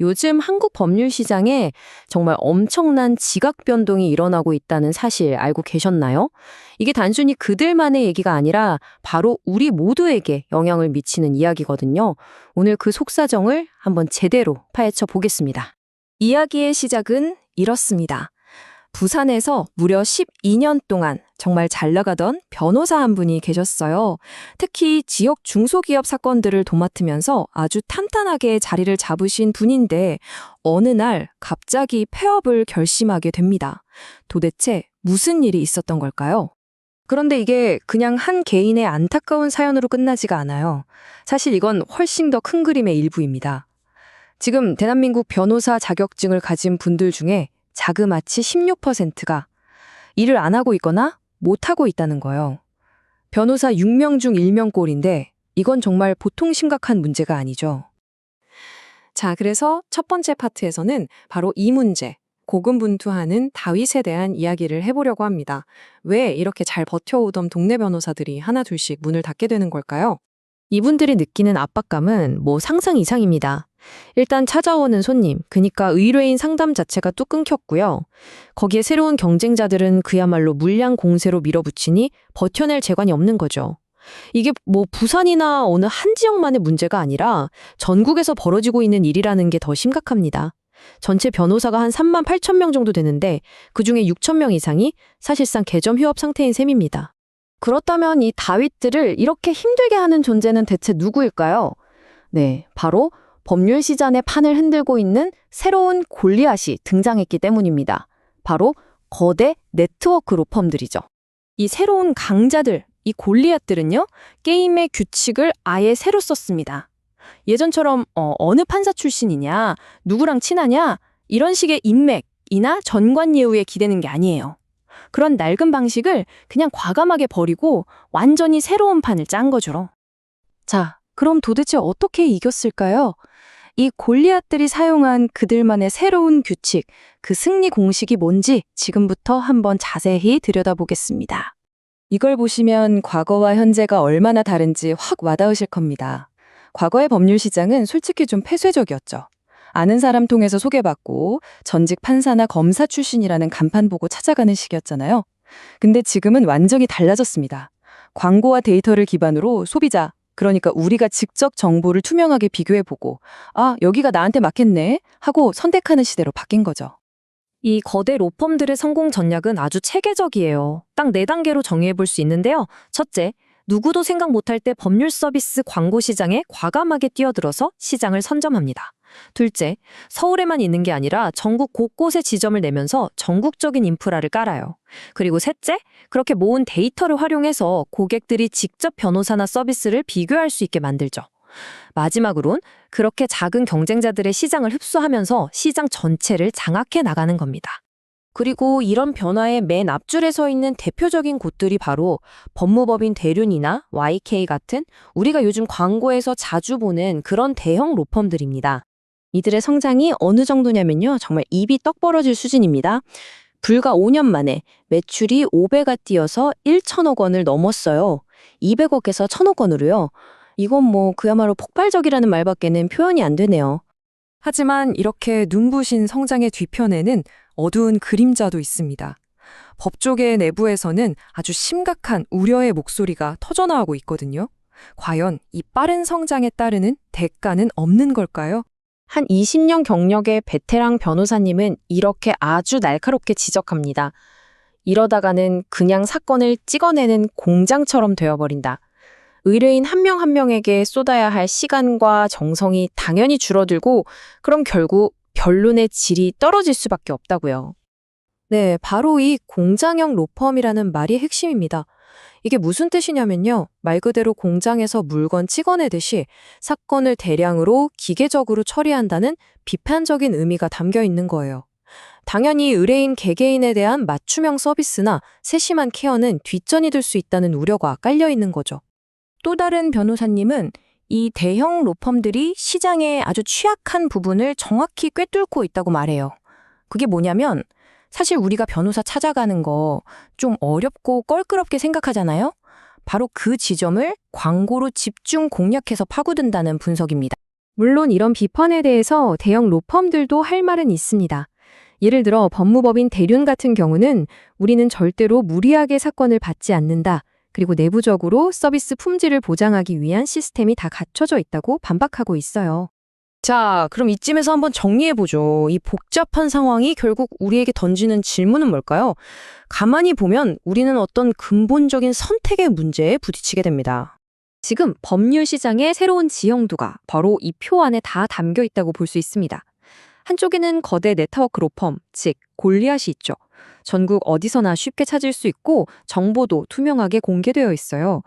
요즘 한국 법률 시장에 정말 엄청난 지각 변동이 일어나고 있다는 사실 알고 계셨나요? 이게 단순히 그들만의 얘기가 아니라 바로 우리 모두에게 영향을 미치는 이야기거든요. 오늘 그 속사정을 한번 제대로 파헤쳐 보겠습니다. 이야기의 시작은 이렇습니다. 부산에서 무려 12년 동안 정말 잘 나가던 변호사 한 분이 계셨어요. 특히 지역 중소기업 사건들을 도맡으면서 아주 탄탄하게 자리를 잡으신 분인데 어느 날 갑자기 폐업을 결심하게 됩니다. 도대체 무슨 일이 있었던 걸까요? 그런데 이게 그냥 한 개인의 안타까운 사연으로 끝나지가 않아요. 사실 이건 훨씬 더 큰 그림의 일부입니다. 지금 대한민국 변호사 자격증을 가진 분들 중에 자그마치 16%가 일을 안 하고 있거나 못 하고 있다는 거예요. 변호사 6명 중 1명 꼴인데 이건 정말 보통 심각한 문제가 아니죠. 자, 그래서 첫 번째 파트에서는 바로 이 문제, 고군분투하는 다윗에 대한 이야기를 해보려고 합니다. 왜 이렇게 잘 버텨오던 동네 변호사들이 하나둘씩 문을 닫게 되는 걸까요? 이분들이 느끼는 압박감은 상상 이상입니다. 일단 찾아오는 손님, 그러니까 의뢰인 상담 자체가 뚝 끊겼고요. 거기에 새로운 경쟁자들은 그야말로 물량 공세로 밀어붙이니 버텨낼 재관이 없는 거죠. 이게 부산이나 어느 한 지역만의 문제가 아니라 전국에서 벌어지고 있는 일이라는 게 더 심각합니다. 전체 변호사가 한 3만 8천 명 정도 되는데 그중에 6천 명 이상이 사실상 개점 휴업 상태인 셈입니다. 그렇다면 이 다윗들을 이렇게 힘들게 하는 존재는 대체 누구일까요? 네, 바로 법률 시장의 판을 흔들고 있는 새로운 골리앗이 등장했기 때문입니다. 바로 거대 네트워크 로펌들이죠. 이 새로운 강자들, 이 골리앗들은요, 게임의 규칙을 아예 새로 썼습니다. 예전처럼 어느 판사 출신이냐, 누구랑 친하냐, 이런 식의 인맥이나 전관예우에 기대는 게 아니에요. 그런 낡은 방식을 그냥 과감하게 버리고 완전히 새로운 판을 짠 거죠. 자, 그럼 도대체 어떻게 이겼을까요? 이 골리앗들이 사용한 그들만의 새로운 규칙, 그 승리 공식이 뭔지 지금부터 한번 자세히 들여다보겠습니다. 이걸 보시면 과거와 현재가 얼마나 다른지 확 와닿으실 겁니다. 과거의 법률 시장은 솔직히 좀 폐쇄적이었죠. 아는 사람 통해서 소개받고 전직 판사나 검사 출신이라는 간판 보고 찾아가는 식이었잖아요. 근데 지금은 완전히 달라졌습니다. 광고와 데이터를 기반으로 소비자, 그러니까 우리가 직접 정보를 투명하게 비교해보고 여기가 나한테 맞겠네 하고 선택하는 시대로 바뀐 거죠. 이 거대 로펌들의 성공 전략은 아주 체계적이에요. 딱 4단계로 정의해볼 수 있는데요. 첫째, 누구도 생각 못할 때 법률 서비스 광고 시장에 과감하게 뛰어들어서 시장을 선점합니다. 둘째, 서울에만 있는 게 아니라 전국 곳곳에 지점을 내면서 전국적인 인프라를 깔아요. 그리고 셋째, 그렇게 모은 데이터를 활용해서 고객들이 직접 변호사나 서비스를 비교할 수 있게 만들죠. 마지막으론 그렇게 작은 경쟁자들의 시장을 흡수하면서 시장 전체를 장악해 나가는 겁니다. 그리고 이런 변화의 맨 앞줄에 서 있는 대표적인 곳들이 바로 법무법인 대륜이나 YK 같은 우리가 요즘 광고에서 자주 보는 그런 대형 로펌들입니다. 이들의 성장이 어느 정도냐면요. 정말 입이 떡 벌어질 수준입니다. 불과 5년 만에 매출이 5배가 뛰어서 1천억 원을 넘었어요. 200억에서 1천억 원으로요. 이건 그야말로 폭발적이라는 말밖에는 표현이 안 되네요. 하지만 이렇게 눈부신 성장의 뒤편에는 어두운 그림자도 있습니다. 법조계 내부에서는 아주 심각한 우려의 목소리가 터져나오고 있거든요. 과연 이 빠른 성장에 따르는 대가는 없는 걸까요? 한 20년 경력의 베테랑 변호사님은 이렇게 아주 날카롭게 지적합니다. 이러다가는 그냥 사건을 찍어내는 공장처럼 되어버린다. 의뢰인 한 명 한 명에게 쏟아야 할 시간과 정성이 당연히 줄어들고 그럼 결국 변론의 질이 떨어질 수밖에 없다고요. 네, 바로 이 공장형 로펌이라는 말이 핵심입니다. 이게 무슨 뜻이냐면요. 말 그대로 공장에서 물건 찍어내듯이 사건을 대량으로 기계적으로 처리한다는 비판적인 의미가 담겨 있는 거예요. 당연히 의뢰인 개개인에 대한 맞춤형 서비스나 세심한 케어는 뒷전이 될 수 있다는 우려가 깔려 있는 거죠. 또 다른 변호사님은 이 대형 로펌들이 시장의 아주 취약한 부분을 정확히 꿰뚫고 있다고 말해요. 그게 뭐냐면 사실 우리가 변호사 찾아가는 거 좀 어렵고 껄끄럽게 생각하잖아요. 바로 그 지점을 광고로 집중 공략해서 파고든다는 분석입니다. 물론 이런 비판에 대해서 대형 로펌들도 할 말은 있습니다. 예를 들어 법무법인 대륜 같은 경우는 우리는 절대로 무리하게 사건을 받지 않는다. 그리고 내부적으로 서비스 품질을 보장하기 위한 시스템이 다 갖춰져 있다고 반박하고 있어요. 자, 그럼 이쯤에서 한번 정리해보죠. 이 복잡한 상황이 결국 우리에게 던지는 질문은 뭘까요? 가만히 보면 우리는 어떤 근본적인 선택의 문제에 부딪히게 됩니다. 지금 법률 시장의 새로운 지형도가 바로 이 표 안에 다 담겨 있다고 볼 수 있습니다. 한쪽에는 거대 네트워크 로펌, 즉 골리앗이 있죠. 전국 어디서나 쉽게 찾을 수 있고 정보도 투명하게 공개되어 있어요.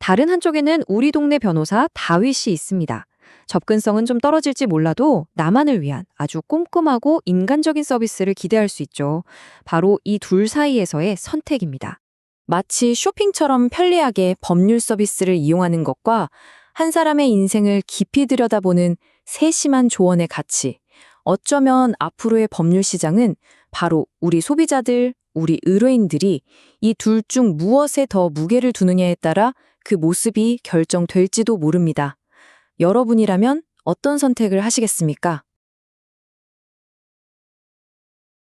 다른 한쪽에는 우리 동네 변호사 다윗이 있습니다. 접근성은 좀 떨어질지 몰라도 나만을 위한 아주 꼼꼼하고 인간적인 서비스를 기대할 수 있죠. 바로 이 둘 사이에서의 선택입니다. 마치 쇼핑처럼 편리하게 법률 서비스를 이용하는 것과 한 사람의 인생을 깊이 들여다보는 세심한 조언의 가치. 어쩌면 앞으로의 법률 시장은 바로 우리 소비자들, 우리 의뢰인들이 이 둘 중 무엇에 더 무게를 두느냐에 따라 그 모습이 결정될지도 모릅니다. 여러분이라면 어떤 선택을 하시겠습니까?